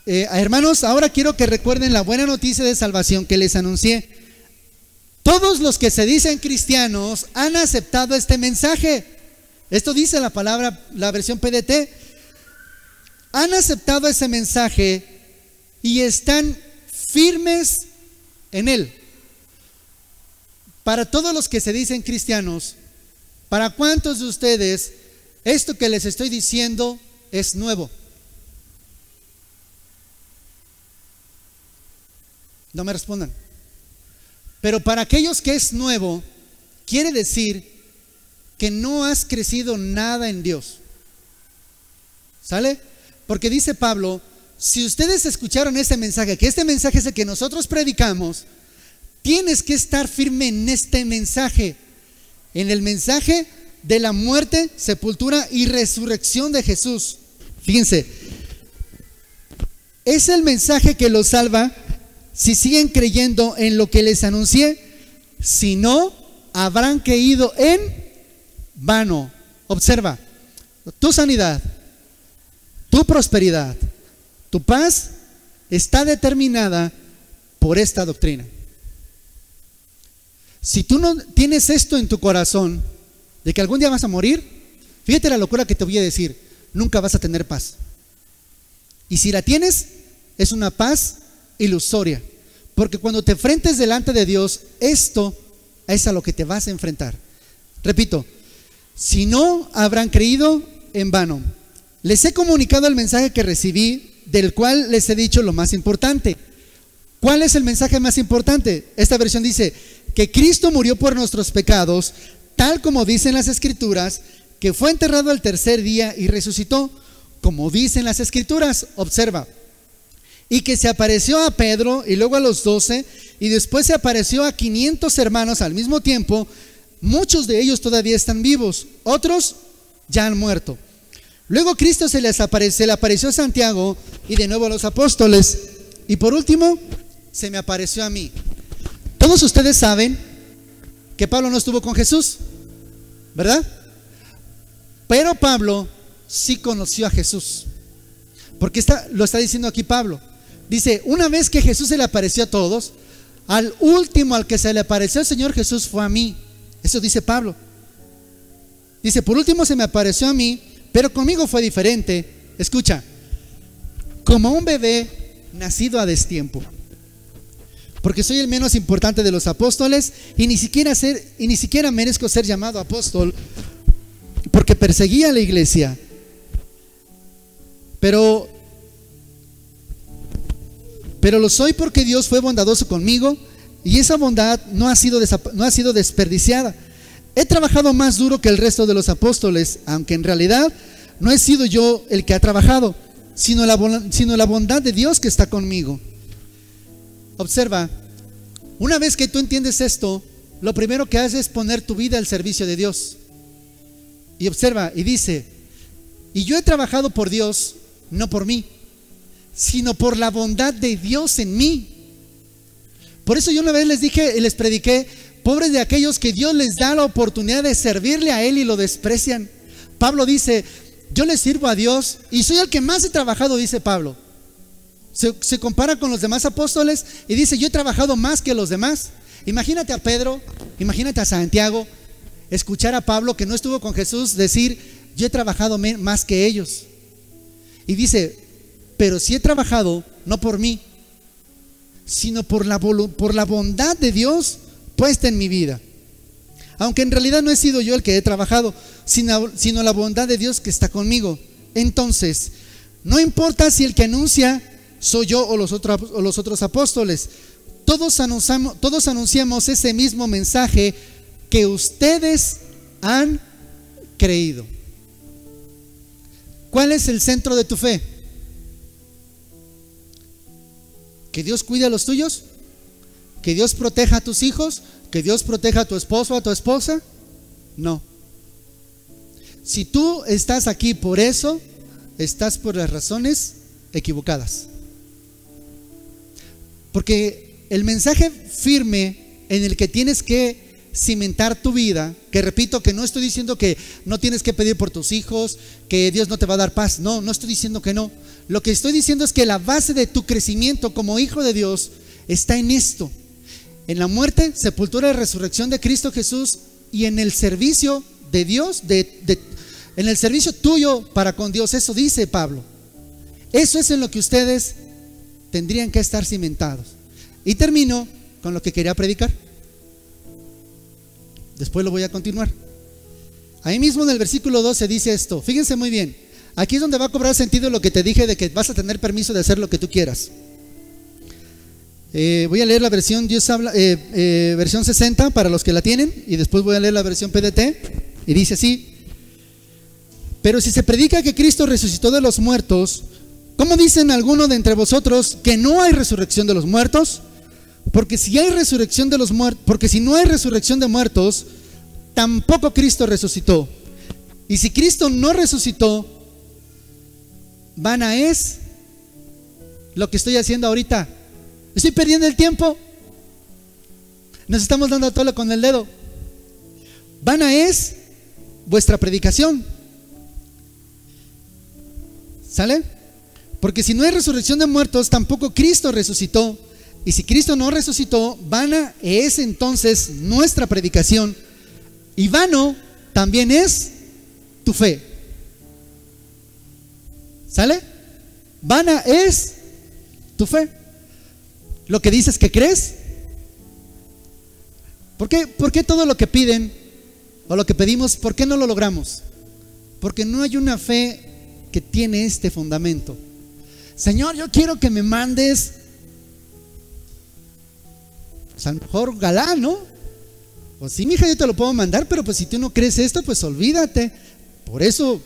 Hermanos, ahora quiero que recuerden la buena noticia de salvación que les anuncié. Todos los que se dicen cristianos han aceptado este mensaje. Esto dice la palabra, la versión PDT. Han aceptado ese mensaje y están firmes en él. Para todos los que se dicen cristianos, ¿para cuántos de ustedes esto que les estoy diciendo es nuevo? No me respondan. Pero para aquellos que es nuevo, quiere decir que no has crecido nada en Dios. ¿Sale? Porque dice Pablo: si ustedes escucharon este mensaje, que este mensaje es el que nosotros predicamos, tienes que estar firme en este mensaje, en el mensaje de la muerte, sepultura y resurrección de Jesús. Fíjense, es el mensaje que los salva si siguen creyendo en lo que les anuncié. Si no, habrán creído en vano. Observa, tu sanidad, tu prosperidad, tu paz está determinada por esta doctrina. Si tú no tienes esto en tu corazón, de que algún día vas a morir, fíjate la locura que te voy a decir: nunca vas a tener paz. Y si la tienes, es una paz ilusoria, porque cuando te enfrentes delante de Dios, esto es a lo que te vas a enfrentar. Repito, si no, habrán creído en vano. Les he comunicado el mensaje que recibí, del cual les he dicho lo más importante. ¿Cuál es el mensaje más importante? Esta versión dice que Cristo murió por nuestros pecados, tal como dicen las Escrituras, que fue enterrado al tercer día y resucitó, como dicen las Escrituras. Observa, y que se apareció a Pedro y luego a los 12, y después se apareció a 500 hermanos al mismo tiempo. Muchos de ellos todavía están vivos, otros ya han muerto. Luego Cristo se le apareció a Santiago y de nuevo a los apóstoles, y por último se me apareció a mí. Todos ustedes saben que Pablo no estuvo con Jesús, ¿verdad? Pero Pablo sí conoció a Jesús, porque lo está diciendo aquí Pablo. Dice: una vez que Jesús se le apareció a todos, al último al que se le apareció el Señor Jesús fue a mí. Eso dice Pablo. Dice: por último se me apareció a mí, pero conmigo fue diferente. Escucha, como un bebé nacido a destiempo, porque soy el menos importante de los apóstoles y ni siquiera merezco ser llamado apóstol, porque perseguía a la iglesia. Pero lo soy porque Dios fue bondadoso conmigo y esa bondad no ha sido desperdiciada. He trabajado más duro que el resto de los apóstoles, aunque en realidad no he sido yo el que ha trabajado, sino la bondad de Dios que está conmigo. Observa, una vez que tú entiendes esto, lo primero que haces es poner tu vida al servicio de Dios. Y observa, y dice: y yo he trabajado por Dios, no por mí, sino por la bondad de Dios en mí. Por eso yo una vez les dije y les prediqué: pobres de aquellos que Dios les da la oportunidad de servirle a Él y lo desprecian. Pablo dice: yo le sirvo a Dios y soy el que más he trabajado, dice Pablo. Se compara con los demás apóstoles y dice: yo he trabajado más que los demás. Imagínate a Pedro, imagínate a Santiago, escuchar a Pablo, que no estuvo con Jesús, decir: yo he trabajado más que ellos. Y dice: pero sí he trabajado no por mí, sino por la bondad de Dios puesta en mi vida. Aunque en realidad no he sido yo el que he trabajado, sino la bondad de Dios que está conmigo. Entonces, no importa si el que anuncia soy yo o los otros apóstoles, todos anunciamos ese mismo mensaje que ustedes han creído. ¿Cuál es el centro de tu fe? ¿Que Dios cuide a los tuyos? ¿Que Dios proteja a tus hijos? ¿Que Dios proteja a tu esposo o a tu esposa? No. Si tú estás aquí por eso, estás por las razones equivocadas. Porque el mensaje firme en el que tienes que cimentar tu vida, que repito, que no estoy diciendo que no tienes que pedir por tus hijos, que Dios no te va a dar paz, no estoy diciendo que no. Lo que estoy diciendo es que la base de tu crecimiento como hijo de Dios está en esto: en la muerte, sepultura y resurrección de Cristo Jesús, y en el servicio de Dios, en el servicio tuyo para con Dios. Eso dice Pablo. Eso es en lo que ustedes tendrían que estar cimentados. Y termino con lo que quería predicar. Después lo voy a continuar. Ahí mismo en el versículo 12 dice esto. Fíjense muy bien. Aquí es donde va a cobrar sentido lo que te dije de que vas a tener permiso de hacer lo que tú quieras. Voy a leer la versión versión 60 para los que la tienen, y después voy a leer la versión PDT, y dice así: pero si se predica que Cristo resucitó de los muertos, ¿cómo dicen algunos de entre vosotros que no hay resurrección de los muertos? Porque si no hay resurrección de muertos, tampoco Cristo resucitó. Y si Cristo no resucitó, vana es lo que estoy haciendo ahorita. Estoy perdiendo el tiempo. Nos estamos dando a tole con el dedo. Vana es vuestra predicación. ¿Sale? Porque si no hay resurrección de muertos, tampoco Cristo resucitó. Y si Cristo no resucitó, vana es entonces nuestra predicación, y vano también es tu fe. ¿Sale? Vana es tu fe. Lo que dices que crees. ¿Por qué todo lo que piden o lo que pedimos, por qué no lo logramos? Porque no hay una fe que tiene este fundamento. Señor, yo quiero que me mandes, pues a lo mejor galán, ¿no? Pues sí, mija, yo te lo puedo mandar, pero pues si tú no crees esto, pues olvídate. Por eso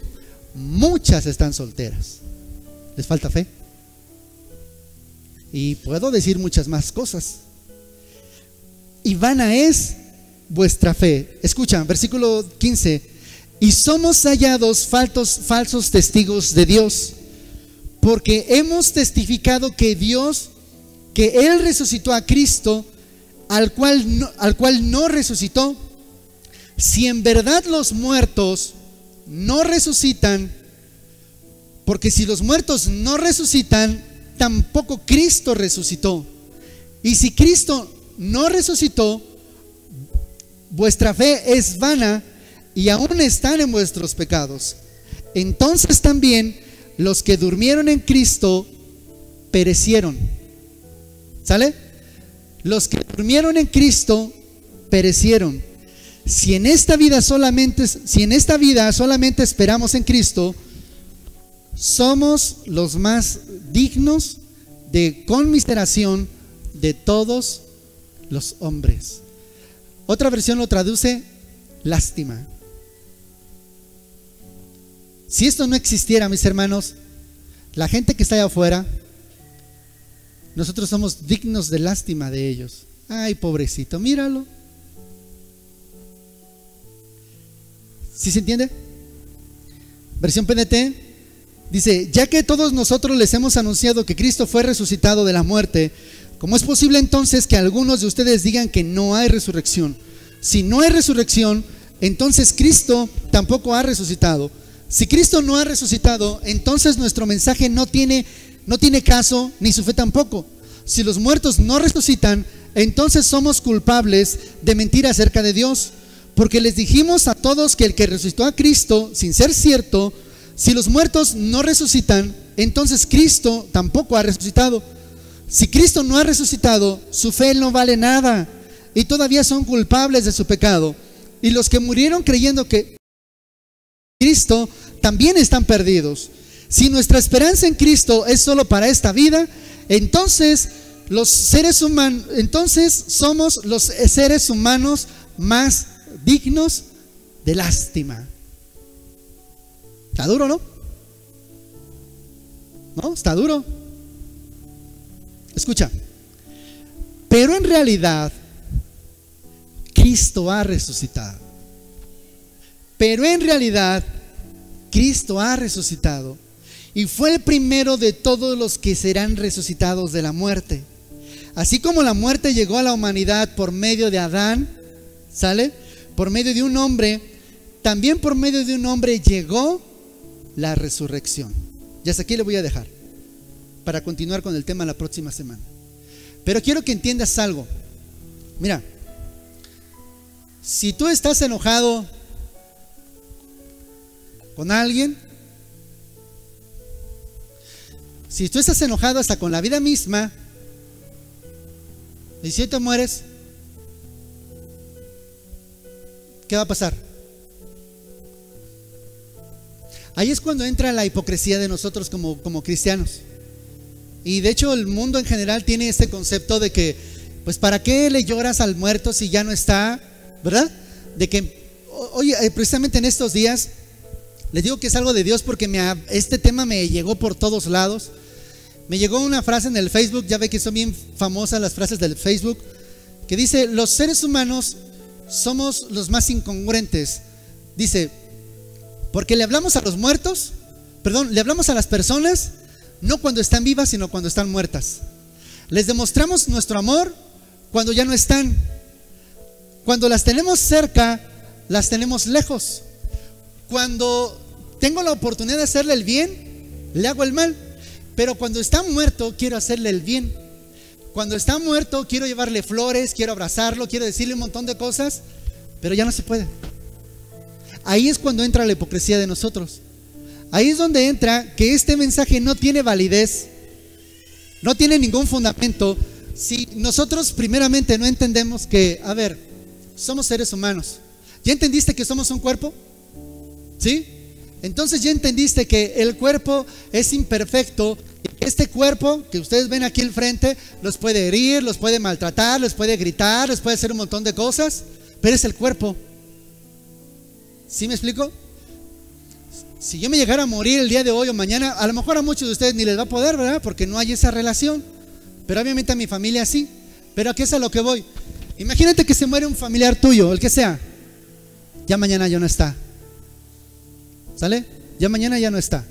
muchas están solteras. Les falta fe. Y puedo decir muchas más cosas. Y vana es vuestra fe. Escucha, versículo 15: y somos hallados falsos testigos de Dios, porque hemos testificado que Él resucitó a Cristo, al cual no resucitó. Si en verdad los muertos no resucitan, porque si los muertos no resucitan, tampoco Cristo resucitó. Y si Cristo no resucitó, vuestra fe es vana y aún están en vuestros pecados. Entonces también los que durmieron en Cristo perecieron. ¿Sale? los que durmieron en Cristo perecieron. Si en esta vida solamente esperamos en Cristo, somos los más dignos de conmiseración de todos los hombres. Otra versión lo traduce lástima. Si esto no existiera, mis hermanos, la gente que está allá afuera, nosotros somos dignos de lástima de ellos. Ay, pobrecito, míralo. ¿Sí se entiende? Versión PDT dice: ya que todos nosotros les hemos anunciado que Cristo fue resucitado de la muerte, ¿cómo es posible entonces que algunos de ustedes digan que no hay resurrección? Si no hay resurrección, entonces Cristo tampoco ha resucitado. Si Cristo no ha resucitado, entonces nuestro mensaje no tiene caso, ni su fe tampoco. Si los muertos no resucitan, entonces somos culpables de mentir acerca de Dios, porque les dijimos a todos que el que resucitó a Cristo, sin ser cierto, si los muertos no resucitan, entonces Cristo tampoco ha resucitado. Si Cristo no ha resucitado, su fe no vale nada y todavía son culpables de su pecado. Y los que murieron creyendo que Cristo también están perdidos. Si nuestra esperanza en Cristo es solo para esta vida, entonces somos los seres humanos más dignos de lástima. Está duro, ¿no? ¿No? Está duro. Escucha. Pero en realidad, Cristo ha resucitado. Pero en realidad, Cristo ha resucitado. Y fue el primero de todos los que serán resucitados de la muerte. Así como la muerte llegó a la humanidad por medio de Adán, ¿sale? Por medio de un hombre, también por medio de un hombre llegó la resurrección. Y hasta aquí le voy a dejar para continuar con el tema la próxima semana. Pero quiero que entiendas algo. Mira, si tú estás enojado con alguien, si tú estás enojado hasta con la vida misma, y si te mueres, ¿qué va a pasar? Ahí es cuando entra la hipocresía de nosotros como cristianos. Y de hecho el mundo en general tiene este concepto de que, pues, ¿para qué le lloras al muerto si ya no está? ¿Verdad? De que, oye, precisamente en estos días les digo que es algo de Dios, porque este tema me llegó por todos lados. Me llegó una frase en el Facebook, ya ve que son bien famosas las frases del Facebook, que dice: los seres humanos somos los más incongruentes. Dice, porque le hablamos a los muertos, le hablamos a las personas no cuando están vivas, sino cuando están muertas. Les demostramos nuestro amor cuando ya no están. Cuando las tenemos cerca, las tenemos lejos. Cuando tengo la oportunidad de hacerle el bien, le hago el mal. Pero cuando está muerto, quiero hacerle el bien. Cuando está muerto, quiero llevarle flores, quiero abrazarlo, quiero decirle un montón de cosas, pero ya no se puede. Ahí es cuando entra la hipocresía de nosotros. Ahí es donde entra que este mensaje no tiene validez, no tiene ningún fundamento, si nosotros primeramente no entendemos que, a ver, somos seres humanos. ¿Ya entendiste que somos un cuerpo? ¿Sí? Entonces ya entendiste que el cuerpo es imperfecto. Este cuerpo que ustedes ven aquí al frente los puede herir, los puede maltratar, les puede gritar, les puede hacer un montón de cosas, pero es el cuerpo. ¿Sí me explico? Si yo me llegara a morir el día de hoy o mañana, a lo mejor a muchos de ustedes ni les va a poder, ¿verdad? Porque no hay esa relación. Pero obviamente a mi familia sí. Pero aquí es a lo que voy. Imagínate que se muere un familiar tuyo, el que sea. Ya mañana ya no está. ¿Sale? Ya mañana ya no está.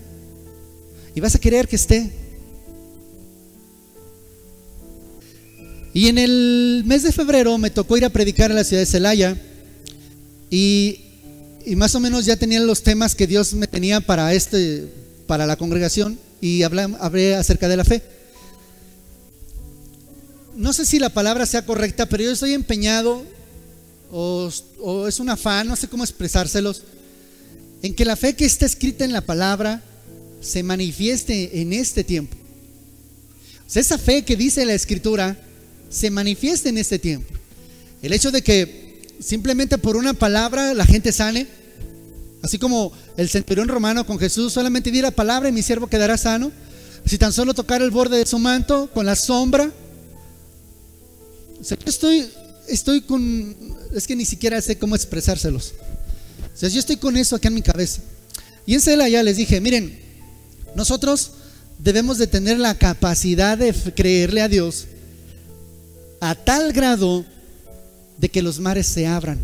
Y vas a querer que esté. Y en el mes de febrero me tocó ir a predicar a la ciudad de Celaya. Y más o menos ya tenía los temas que Dios me tenía para la congregación. Y hablé acerca de la fe. No sé si la palabra sea correcta, pero yo estoy empeñado, o es un afán, no sé cómo expresárselos, en que la fe que está escrita en la palabra se manifieste en este tiempo. O sea, esa fe que dice la Escritura se manifieste en este tiempo. El hecho de que simplemente por una palabra la gente sane, así como el centurión romano con Jesús, solamente di la palabra y mi siervo quedará sano. Si tan solo tocar el borde de su manto con la sombra. O sea, yo estoy con, es que ni siquiera sé cómo expresárselos. O sea, yo estoy con eso acá en mi cabeza. Y en Celaya les dije, miren, nosotros debemos de tener la capacidad de creerle a Dios a tal grado de que los mares se abran,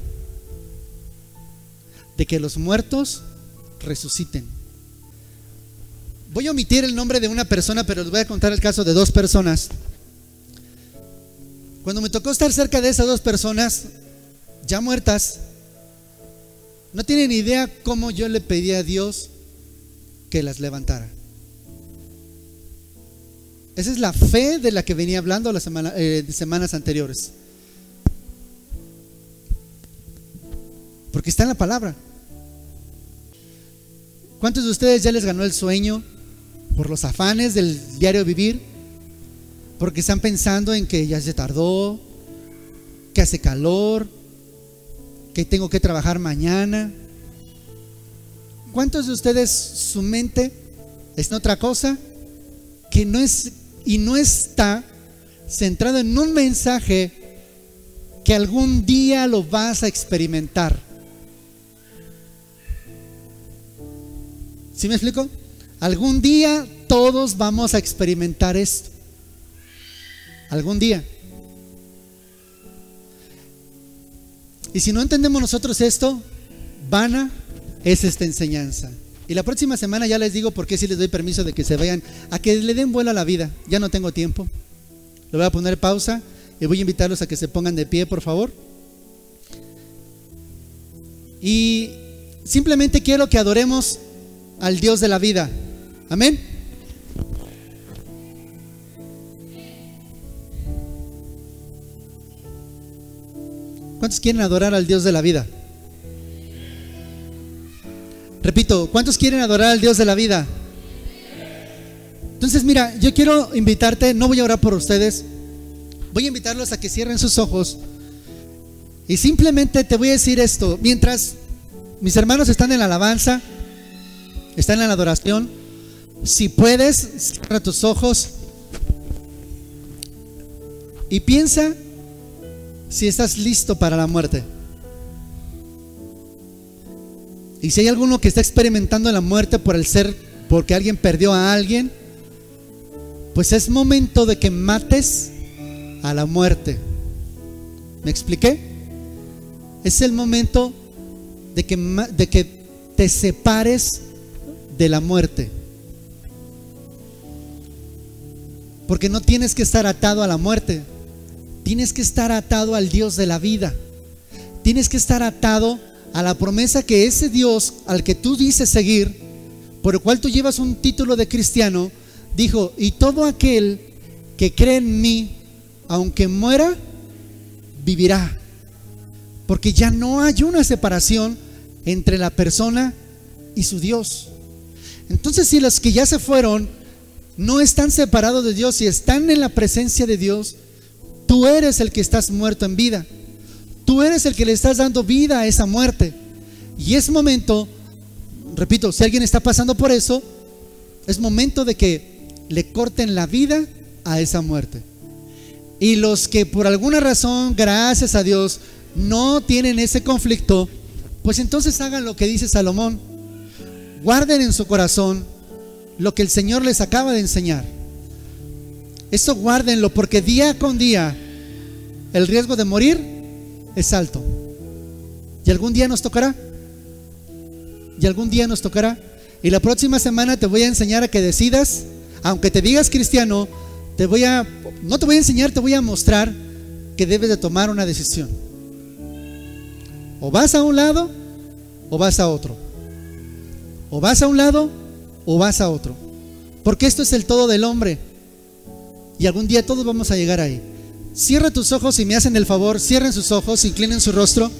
de que los muertos resuciten. Voy a omitir el nombre de una persona, pero les voy a contar el caso de dos personas. Cuando me tocó estar cerca de esas dos personas ya muertas, no tienen idea cómo yo le pedí a Dios que las levantara. Esa es la fe de la que venía hablando las semanas anteriores, porque está en la palabra. ¿Cuántos de ustedes ya les ganó el sueño por los afanes del diario vivir? Porque están pensando en que ya se tardó, que hace calor, que tengo que trabajar mañana. ¿Cuántos de ustedes su mente es otra cosa que no es y no está centrado en un mensaje que algún día lo vas a experimentar? ¿Sí me explico? Algún día todos vamos a experimentar esto. Algún día. Y si no entendemos nosotros esto, vana es esta enseñanza. Y la próxima semana ya les digo por qué si les doy permiso de que se vayan, a que le den vuelo a la vida. Ya no tengo tiempo. Le voy a poner pausa y voy a invitarlos a que se pongan de pie, por favor. Y simplemente quiero que adoremos al Dios de la vida. Amén. ¿Cuántos quieren adorar al Dios de la vida? Repito, ¿cuántos quieren adorar al Dios de la vida? Entonces mira, yo quiero invitarte, no voy a orar por ustedes, voy a invitarlos a que cierren sus ojos y simplemente te voy a decir esto. Mientras mis hermanos están en la alabanza, están en la adoración, si puedes, cierra tus ojos y piensa si estás listo para la muerte. Y si hay alguno que está experimentando la muerte porque alguien perdió a alguien, pues es momento de que mates a la muerte. ¿Me expliqué? Es el momento de que te separes de la muerte. Porque no tienes que estar atado a la muerte. Tienes que estar atado al Dios de la vida. Tienes que estar atado a la promesa que ese Dios al que tú dices seguir, por el cual tú llevas un título de cristiano, dijo: y todo aquel que cree en mí, aunque muera, vivirá. Porque ya no hay una separación entre la persona y su Dios. Entonces, si los que ya se fueron no están separados de Dios y están en la presencia de Dios, tú eres el que estás muerto en vida. Tú eres el que le estás dando vida a esa muerte. Y es momento, repito, si alguien está pasando por eso, es momento de que le corten la vida a esa muerte. Y los que por alguna razón, gracias a Dios, no tienen ese conflicto, pues entonces hagan lo que dice Salomón: guarden en su corazón lo que el Señor les acaba de enseñar. Eso guárdenlo, porque día con día el riesgo de morir es alto. Y algún día nos tocará. Y algún día nos tocará. Y la próxima semana te voy a enseñar a que decidas, aunque te digas cristiano, no te voy a enseñar, te voy a mostrar que debes de tomar una decisión. O vas a un lado o vas a otro. O vas a un lado o vas a otro. Porque esto es el todo del hombre. Y algún día todos vamos a llegar ahí. Cierra tus ojos y me hacen el favor, cierren sus ojos, inclinen su rostro.